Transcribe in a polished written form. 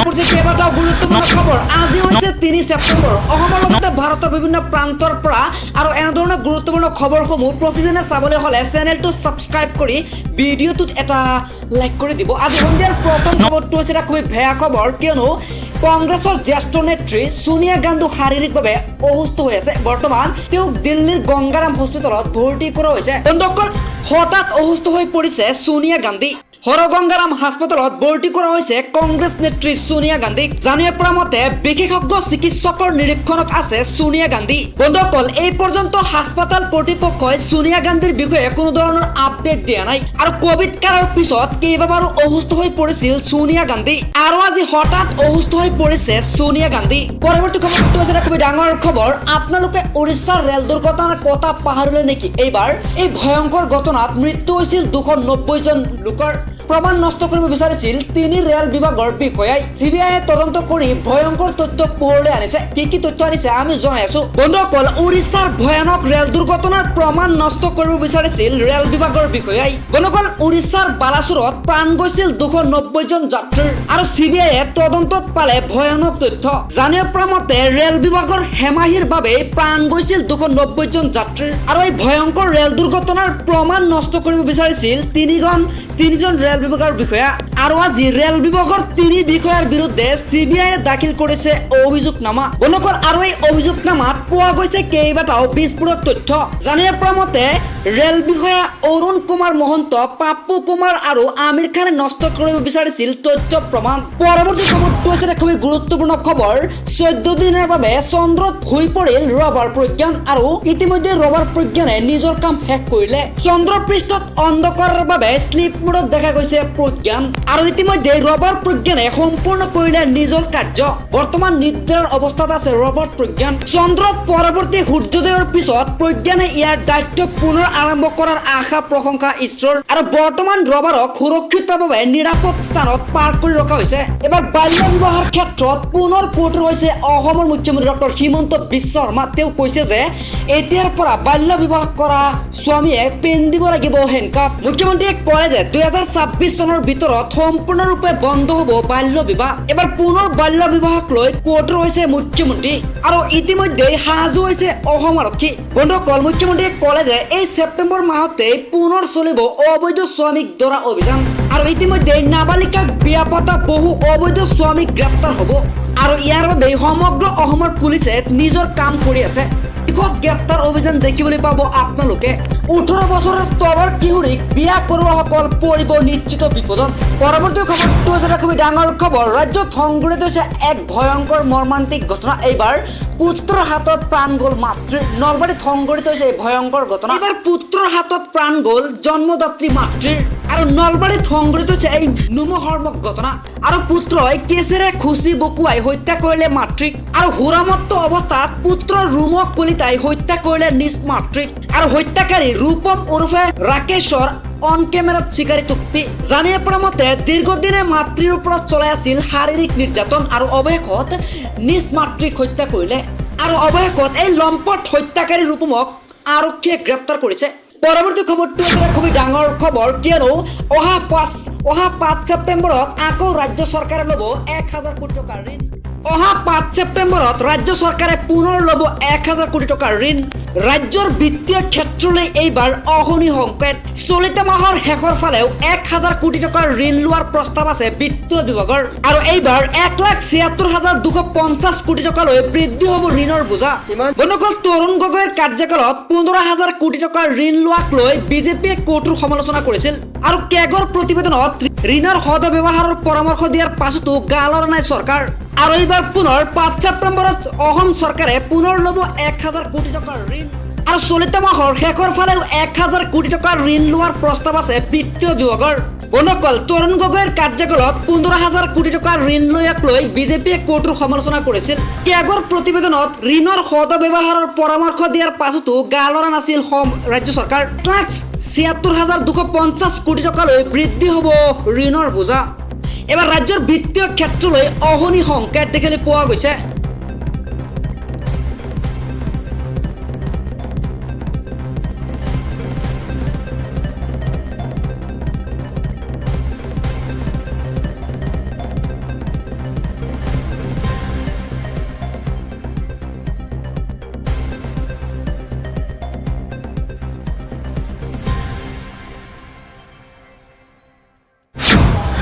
পৰৱৰ্তী কেইবাটাও গুৰুত্বপূৰ্ণ খবৰ আজি হৈছে 3 ছেপ্টেম্বৰ অসমৰ লগতে ভাৰতৰ বিভিন্ন প্ৰান্তৰ পৰা আৰু এনেধৰণৰ গুৰুত্বপূৰ্ণ খবৰসমূহ প্ৰতিদিনে চাবলৈ হলে চেনেলটো সাবস্ক্ৰাইব কৰি ভিডিঅ'টোত এটা লাইক কৰি দিব। আজি সন্ধিয়াৰ প্ৰথম খবৰটো হৈছে এটা খুব বেয়া খবৰ, কিয়নো কংগ্ৰেছৰ জ্যেষ্ঠ নেত্ৰী সোনিয়া গান্ধী শাৰীৰিকভাৱে অসুস্থ হৈ আছে। বৰ্তমান তেওঁক দিল্লীৰ গংগাৰাম হস্পিটেলত ভৰ্তি কৰা হৈছে। বন্ধুসকল, হঠাৎ অসুস্থ হৈ পৰিছে সোনিয়া গান্ধী। হৰগংগাৰাম হাস্পতালত ভৰ্তি কৰা হৈছে কংগ্ৰেছ নেত্ৰী সোনিয়া গান্ধীক। জানিব পৰা মতে বিশেষজ্ঞ চিকিৎসকৰ নিৰীক্ষণত আছে সোনিয়া গান্ধী। বন্ধুসকল, এই পৰ্যন্ত হাস্পতাল কৰ্তৃপক্ষই সোনিয়া গান্ধীৰ বিষয়ে কোনো ধৰণৰ আপডেট দিয়া নাই আৰু কোভিড কালৰ পিছত কেইবাবাৰো অসুস্থ হৈ পৰিছিল সোনিয়া গান্ধী আৰু আজি হঠাৎ অসুস্থ হৈ পৰিছে সোনিয়া গান্ধী। পৰৱৰ্তী খবৰটো হৈছে খুব ডাঙৰ খবৰ। আপোনালোকে উৰিষ্যাৰ ৰেল দুৰ্ঘটনাৰ কথা পাহৰিলে নেকি? এইবাৰ এই ভয়ংকৰ ঘটনাত মৃত্যু হৈছিল 290 জন লোকৰ। প্ৰমাণ নষ্ট কৰিব বিচাৰিছিল 3 ৰেল বিভাগৰ বিষয়াই। চিবিআইয়ে তদন্ত কৰি ভয়ংকৰ তথ্য পোহৰলৈ আনিছে। কি তথ্য আনিছে আমি জনাই আছো। বন্ধুসকল, উৰিষ্যাৰ ভয়ানক ৰেল দুৰ্ঘটনাৰ প্ৰমাণ নষ্ট কৰিব বিচাৰিছিল ৰেল বিভাগৰ বিষয়াই। বন্ধুসকল, উৰিষ্যাৰ বালাসোৰত প্ৰাণ গৈছিল 290 জন যাত্ৰীৰ আৰু চিবিআইয়ে তদন্তত পালে ভয়ানক তথ্য। জানিব পৰা মতে ৰেল বিভাগৰ হেমাহিৰ বাবে প্ৰাণ গৈছিল 290 জন যাত্ৰীৰ আৰু এই ভয়ংকৰ ৰেল দুৰ্ঘটনাৰ প্ৰমাণ নষ্ট কৰিব বিচাৰিছিল 3 জন ৰেল বিভাগৰ বিষয়া। আৰু আজি ৰেল বিভাগৰ 3 বিষয়াৰ বিৰুদ্ধে চিবিআইয়ে দাখিল কৰিছে অভিযোগনামা। বন্ধুসকল, আৰু এই অভিযোগনামাত পোৱা গৈছে কেইবাটাও বিস্ফোৰক তথ্য। জানিব পৰা মতে ৰেল বিষয়া অৰুণ কুমাৰ মহন্ত, পাপ্পু কুমাৰ আৰু আমিৰ খানে নষ্ট কৰিব বিচাৰিছিল তথ্য প্ৰমাণ। পৰৱৰ্তী খবৰটো হৈছে খুবেই গুৰুত্বপূৰ্ণ খবৰ। 14 দিনৰ বাবে চন্দ্ৰত হৈ পৰিল ৰবাৰ প্ৰজ্ঞান আৰু ইতিমধ্যে ৰবাৰ প্ৰজ্ঞানে নিজৰ কাম শেষ কৰিলে। চন্দ্ৰ পৃষ্ঠত অন্ধকাৰৰ বাবে শ্লিপ মোডত দেখা গৈছে প্ৰজ্ঞান আৰু ইতিমধ্যে ৰবাৰ প্ৰজ্ঞানে সম্পূৰ্ণ কৰিলে নিজৰ কাৰ্য। বৰ্তমান নিদ্ৰাৰ অৱস্থাত আছে ৰবাৰ প্ৰজ্ঞান। চন্দ্ৰত পৰৱৰ্তী সূৰ্যোদয়ৰ পিছত প্ৰজ্ঞানে ইয়াৰ দায়িত্ব পুনৰ আৰম্ভ কৰাৰ আশা প্ৰশংসা ঈশ্বৰৰ আৰু বৰ্তমান ৰবাৰক সুৰক্ষিতভাৱে নিৰাপদ স্থানত পাৰ্ক কৰি ৰখা হৈছে। এবাৰ বাল্য বিবাহৰ ক্ষেত্ৰত পুনৰ কঠোৰ হৈছে অসমৰ মুখ্যমন্ত্ৰী ডক্টৰ হিমন্ত বিশ্ব শৰ্মা। তেওঁ কৈছে যে এতিয়াৰ পৰা বাল্য বিবাহ কৰা স্বামীয়ে পিন্ধিব লাগিব হেণ্ডকাফ। মুখ্যমন্ত্ৰীয়ে কয় যে 2026 চনৰ ভিতৰত সম্পূৰ্ণৰূপে বন্ধ হ'ব বাল্য বিবাহ। এবাৰ পুনৰ বাল্য বিবাহক লৈ কঠোৰ হৈছে মুখ্যমন্ত্ৰী আৰু ইতিমধ্যে সাজু হৈছে অসম আৰক্ষী। বন্ধুসকল, মুখ্যমন্ত্ৰীয়ে ক'লে যে এই ছেপ্টেম্বৰ মাহতে পুনৰ চলিব অবৈধ শ্ৰমিক ধৰা অভিযান আৰু ইতিমধ্যে নাবালিকাক বিয়া পতা বহু অবৈধ শ্ৰমিক গ্ৰেপ্তাৰ হ'ব আৰু ইয়াৰ বাবে সমগ্ৰ অসমৰ পুলিচে নিজৰ কাম কৰি আছে। গ্ৰেপ্তাৰ অভিযান দেখিবলৈ পাব আপোনালোকে। 18 বছৰৰ তলৰ কিশোৰীক বিয়া কৰোৱাসকল পৰিব নিশ্চিত বিপদত। পৰৱৰ্তী খবৰটো হৈছে খুবেই ডাঙৰ খবৰ। ৰাজ্যত সংঘটিত হৈছে এক ভয়ংকৰ মৰ্মান্তিক ঘটনা। এইবাৰ পুত্ৰৰ হাতত প্ৰাণ গ'ল মাতৃৰ। নলবাৰীত সংঘটিত হৈছে এই ভয়ংকৰ ঘটনা। এইবাৰ পুত্ৰৰ হাতত প্ৰাণ গ'ল জন্মদাত্ৰী মাতৃৰ আৰু নলবাৰীত সংঘটিত হৈছে এই নোমহৰ্মক ঘটনা আৰু পুত্ৰই কেঁচেৰে খুচি বকুৱাই হত্যা কৰিলে মাতৃক আৰু হুৰামত্ত অৱস্থাত পুত্ৰৰ ৰুমক কলিতাই হত্যা কৰিলে নিজ মাতৃক আৰু হত্যাকাৰী ৰূপম ওৰফে ৰাকেশৰ অন কেমেৰাত স্বীকাৰোক্তি। জানিব পৰা মতে দীৰ্ঘদিনে মাতৃৰ ওপৰত চলাই আছিল শাৰীৰিক নিৰ্যাতন আৰু অৱশেষত নিজ মাতৃক হত্যা কৰিলে আৰু অৱশেষত এই লম্পট হত্যাকাৰী ৰূপমক আৰক্ষীয়ে গ্ৰেপ্তাৰ কৰিছে। পৰৱৰ্তী খবৰটো খুবেই ডাঙৰ খবৰ, কিয়নো অহা 5 ছেপ্টেম্বৰত আকৌ ৰাজ্য চৰকাৰে ল'ব 1000 কোটি টকাৰ ঋণ। অহা 5 ছেপ্টেম্বৰত ৰাজ্য চৰকাৰে পুনৰ ল'ব 1000 কোটি টকাৰ ঋণ। ৰাজ্যৰ বিত্তীয় ক্ষেত্ৰলৈ এইবাৰ অহনি সংকেত। চলিত মাহৰ শেষৰ ফালেও 1000 কোটি টকাৰ ঋণ লোৱাৰ প্ৰস্তাৱ আছে বিত্তীয় বিভাগৰ আৰু এইবাৰ 1,76,250 কোটি টকালৈ বৃদ্ধি হ'ব ঋণৰ বোজা। বন্ধুসকল, তৰুণ গগৈৰ কাৰ্যকালত 15,000 কোটি টকাৰ ঋণ লোৱাক লৈ বিজেপিয়ে কঠোৰ সমালোচনা কৰিছিল আৰু কেগৰ প্ৰতিবেদনত ঋণৰ সদব্যৱহাৰৰ পৰামৰ্শ দিয়াৰ পাছতো গা লৰা নাই চৰকাৰ আৰু এইবাৰ পুনৰ 5 ছেপ্টেম্বৰত অসম চৰকাৰে পুনৰ ল'ব 1000 কোটি টকাৰ ঋণ আৰু চলিত মাহৰ শেষৰ ফালেও 1000 কোটি টকাৰ ঋণ লোৱাৰ প্ৰস্তাৱ আছে বিত্তীয় বিভাগৰ। বন্ধুসকল, তৰুণ গগৈৰ কাৰ্যকালত 15,000 কোটি টকাৰ ঋণ লোৱাক লৈ বিজেপিয়ে কঠোৰ সমালোচনা কৰিছিল। কেগৰ প্ৰতিবেদনত ঋণৰ সদব্যৱহাৰৰ পৰামৰ্শ দিয়াৰ পাছতো গা লৰা নাছিল ৰাজ্য চৰকাৰ। 1,76,250 কোটি টকালৈ বৃদ্ধি হ'ব ঋণৰ বোজা। এবাৰ ৰাজ্যৰ বিত্তীয় ক্ষেত্ৰলৈ অহনি সংকেত দেখিবলৈ পোৱা গৈছে।